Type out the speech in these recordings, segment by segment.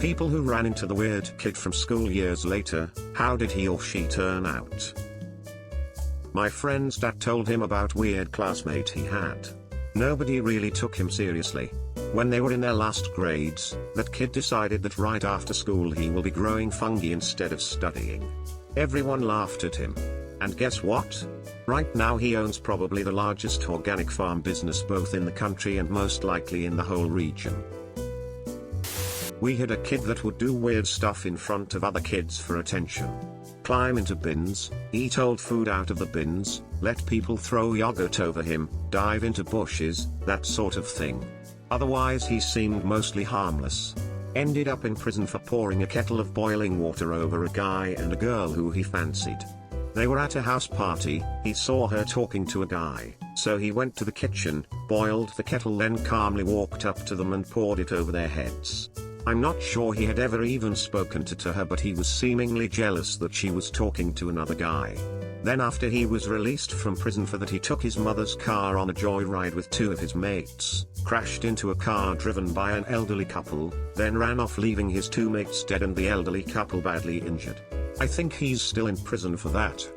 People who ran into the weird kid from school years later, how did he or she turn out? My friend's dad told him about weird classmate he had. Nobody really took him seriously. When they were in their last grades, that kid decided that right after school he will be growing fungi instead of studying. Everyone laughed at him. And guess what? Right now he owns probably the largest organic farm business both in the country and most likely in the whole region. We had a kid that would do weird stuff in front of other kids for attention. Climb into bins, eat old food out of the bins, let people throw yogurt over him, dive into bushes, that sort of thing. Otherwise he seemed mostly harmless. Ended up in prison for pouring a kettle of boiling water over a guy and a girl who he fancied. They were at a house party, he saw her talking to a guy, so he went to the kitchen, boiled the kettle, then calmly walked up to them and poured it over their heads. I'm not sure he had ever even spoken to her, but he was seemingly jealous that she was talking to another guy. Then after he was released from prison for that, he took his mother's car on a joyride with two of his mates, crashed into a car driven by an elderly couple, then ran off leaving his two mates dead and the elderly couple badly injured. I think he's still in prison for that.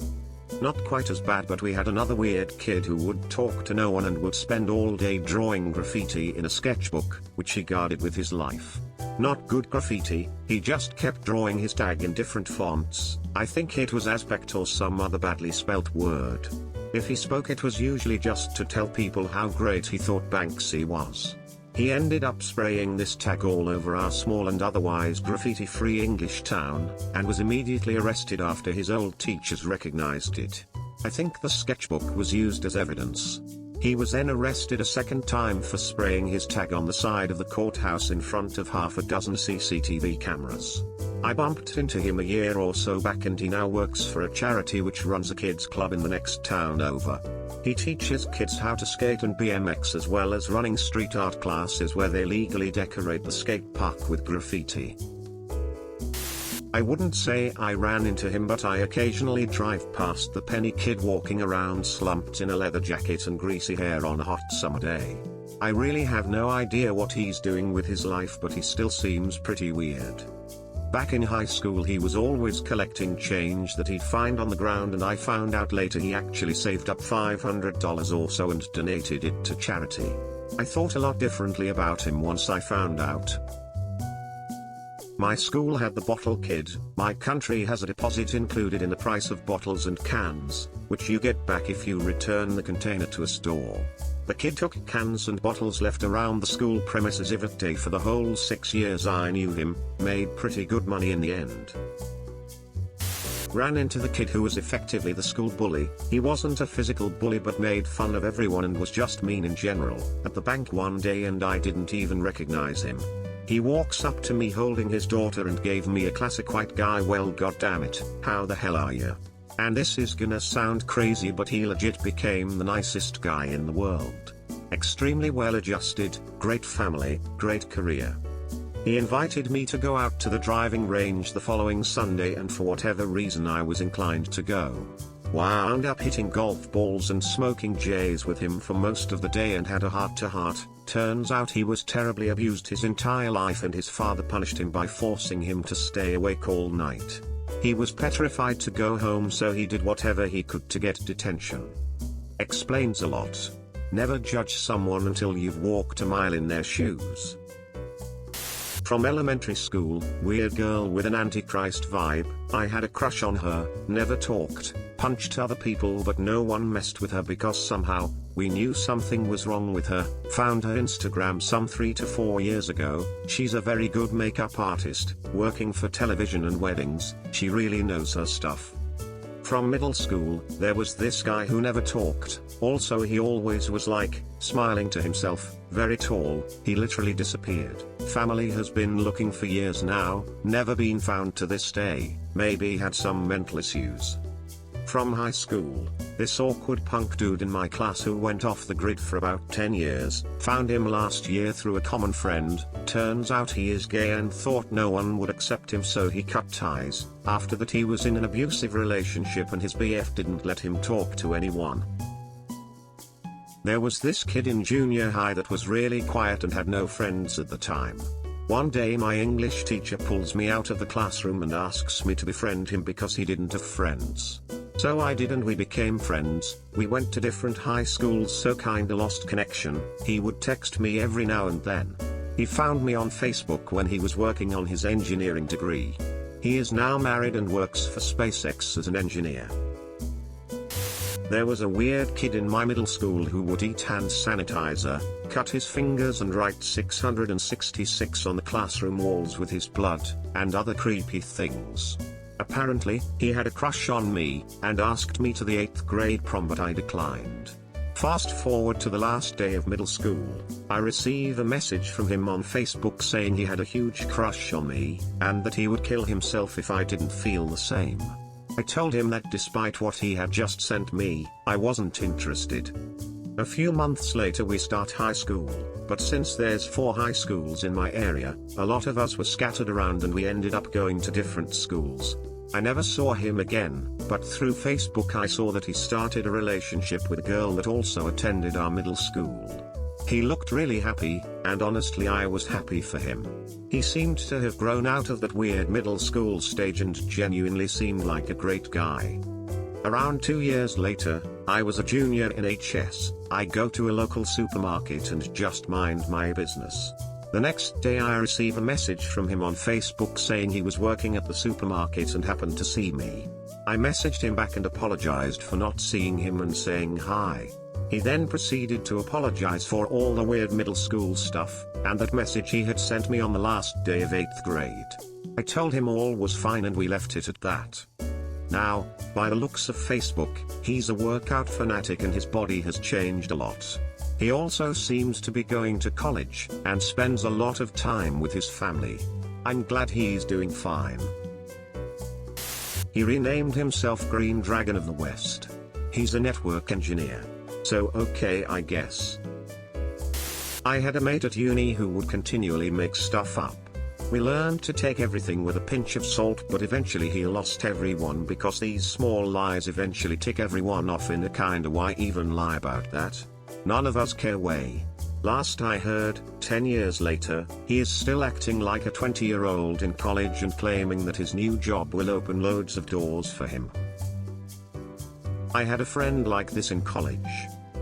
Not quite as bad, but we had another weird kid who would talk to no one and would spend all day drawing graffiti in a sketchbook, which he guarded with his life. Not good graffiti, he just kept drawing his tag in different fonts. I think it was aspect or some other badly spelt word. If he spoke, it was usually just to tell people how great he thought Banksy was. He ended up spraying this tag all over our small and otherwise graffiti-free English town, and was immediately arrested after his old teachers recognized it. I think the sketchbook was used as evidence. He was then arrested a second time for spraying his tag on the side of the courthouse in front of half a dozen CCTV cameras. I bumped into him a year or so back and he now works for a charity which runs a kids club in the next town over. He teaches kids how to skate and BMX, as well as running street art classes where they legally decorate the skate park with graffiti. I wouldn't say I ran into him, but I occasionally drive past the penny kid walking around slumped in a leather jacket and greasy hair on a hot summer day. I really have no idea what he's doing with his life, but he still seems pretty weird. Back in high school he was always collecting change that he'd find on the ground, and I found out later he actually saved up $500 or so and donated it to charity. I thought a lot differently about him once I found out. My school had the bottle kid. My country has a deposit included in the price of bottles and cans, which you get back if you return the container to a store. The kid took cans and bottles left around the school premises every day for the whole 6 years I knew him, made pretty good money in the end. Ran into the kid who was effectively the school bully. He wasn't a physical bully but made fun of everyone and was just mean in general, at the bank one day, and I didn't even recognize him. He walks up to me holding his daughter and gave me a classic white guy "well goddammit, how the hell are you?" And this is gonna sound crazy, but he legit became the nicest guy in the world. Extremely well adjusted, great family, great career. He invited me to go out to the driving range the following Sunday, and for whatever reason I was inclined to go. Wound up hitting golf balls and smoking J's with him for most of the day and had a heart-to-heart. Turns out he was terribly abused his entire life and his father punished him by forcing him to stay awake all night. He was petrified to go home, so he did whatever he could to get detention. Explains a lot. Never judge someone until you've walked a mile in their shoes. From elementary school, weird girl with an antichrist vibe. I had a crush on her, never talked, punched other people, but no one messed with her because somehow, we knew something was wrong with her. Found her Instagram some 3 to 4 years ago. She's a very good makeup artist, working for television and weddings. She really knows her stuff. From middle school, there was this guy who never talked. Also he always was like, smiling to himself, very tall. He literally disappeared. Family has been looking for years now, never been found to this day. Maybe had some mental issues. From high school, this awkward punk dude in my class who went off the grid for about 10 years, found him last year through a common friend. Turns out he is gay and thought no one would accept him, so he cut ties. After that he was in an abusive relationship and his BF didn't let him talk to anyone. There was this kid in junior high that was really quiet and had no friends at the time. One day my English teacher pulls me out of the classroom and asks me to befriend him because he didn't have friends. So I did and we became friends. We went to different high schools, so kinda lost connection. He would text me every now and then. He found me on Facebook when he was working on his engineering degree. He is now married and works for SpaceX as an engineer. There was a weird kid in my middle school who would eat hand sanitizer, cut his fingers and write 666 on the classroom walls with his blood, and other creepy things. Apparently, he had a crush on me, and asked me to the 8th grade prom, but I declined. Fast forward to the last day of middle school, I receive a message from him on Facebook saying he had a huge crush on me, and that he would kill himself if I didn't feel the same. I told him that despite what he had just sent me, I wasn't interested. A few months later we start high school, but since there's 4 high schools in my area, a lot of us were scattered around and we ended up going to different schools. I never saw him again, but through Facebook I saw that he started a relationship with a girl that also attended our middle school. He looked really happy, and honestly I was happy for him. He seemed to have grown out of that weird middle school stage and genuinely seemed like a great guy. Around 2 years later, I was a junior in HS. I go to a local supermarket and just mind my business. The next day I receive a message from him on Facebook saying he was working at the supermarket and happened to see me. I messaged him back and apologized for not seeing him and saying hi. He then proceeded to apologize for all the weird middle school stuff, and that message he had sent me on the last day of 8th grade. I told him all was fine and we left it at that. Now, by the looks of Facebook, he's a workout fanatic and his body has changed a lot. He also seems to be going to college, and spends a lot of time with his family. I'm glad he's doing fine. He renamed himself Green Dragon of the West. He's a network engineer. So okay, I guess. I had a mate at uni who would continually make stuff up. We learned to take everything with a pinch of salt, but eventually he lost everyone because these small lies eventually tick everyone off in a kinda why even lie about that? None of us care way. Last I heard, 10 years later, he is still acting like a 20-year-old in college and claiming that his new job will open loads of doors for him. I had a friend like this in college.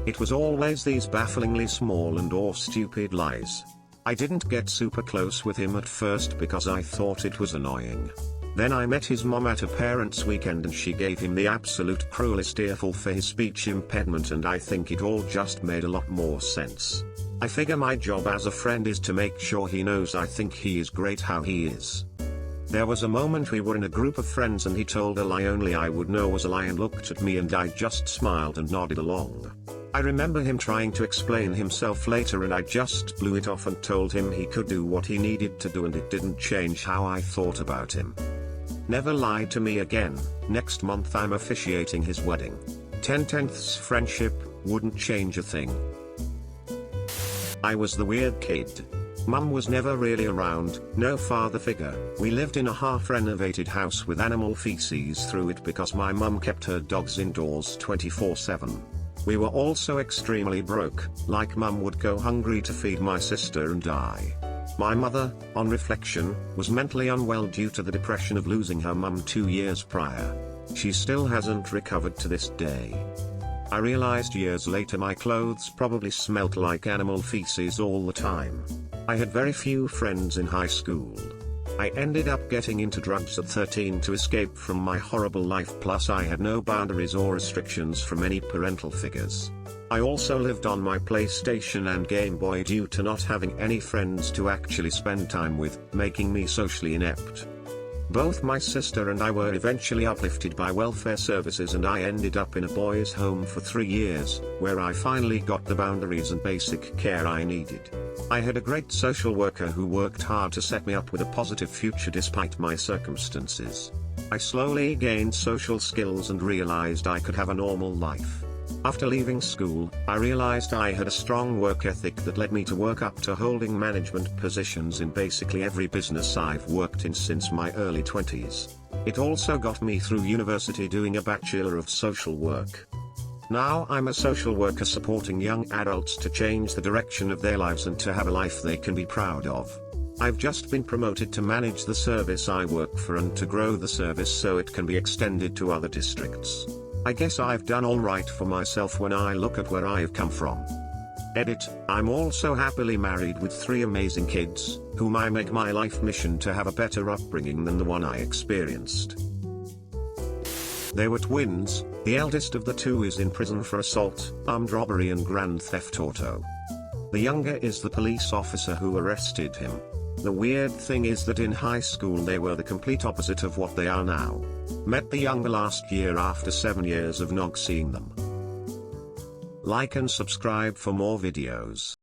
It was always these bafflingly small and or stupid lies. I didn't get super close with him at first because I thought it was annoying. Then I met his mom at a parents' weekend and she gave him the absolute cruelest earful for his speech impediment, and I think it all just made a lot more sense. I figure my job as a friend is to make sure he knows I think he is great how he is. There was a moment we were in a group of friends and he told a lie only I would know was a lie and looked at me and I just smiled and nodded along. I remember him trying to explain himself later and I just blew it off and told him he could do what he needed to do and it didn't change how I thought about him. Never lied to me again. Next month I'm officiating his wedding. 10/10ths friendship, wouldn't change a thing. I was the weird kid. Mum was never really around, no father figure. We lived in a half-renovated house with animal feces through it because my mum kept her dogs indoors 24/7. We were also extremely broke, like mum would go hungry to feed my sister and I. My mother, on reflection, was mentally unwell due to the depression of losing her mum 2 years prior. She still hasn't recovered to this day. I realized years later my clothes probably smelt like animal feces all the time. I had very few friends in high school. I ended up getting into drugs at 13 to escape from my horrible life, plus I had no boundaries or restrictions from any parental figures. I also lived on my PlayStation and Game Boy due to not having any friends to actually spend time with, making me socially inept. Both my sister and I were eventually uplifted by welfare services and I ended up in a boys' home for 3 years, where I finally got the boundaries and basic care I needed. I had a great social worker who worked hard to set me up with a positive future despite my circumstances. I slowly gained social skills and realized I could have a normal life. After leaving school, I realized I had a strong work ethic that led me to work up to holding management positions in basically every business I've worked in since my early 20s. It also got me through university doing a Bachelor of Social Work. Now I'm a social worker supporting young adults to change the direction of their lives and to have a life they can be proud of. I've just been promoted to manage the service I work for and to grow the service so it can be extended to other districts. I guess I've done alright for myself when I look at where I've come from. Edit, I'm also happily married with 3 amazing kids, whom I make my life mission to have a better upbringing than the one I experienced. They were twins, the eldest of the 2 is in prison for assault, armed robbery and grand theft auto. The younger is the police officer who arrested him. The weird thing is that in high school they were the complete opposite of what they are now. Met the younger last year after 7 years of not seeing them. Like and subscribe for more videos.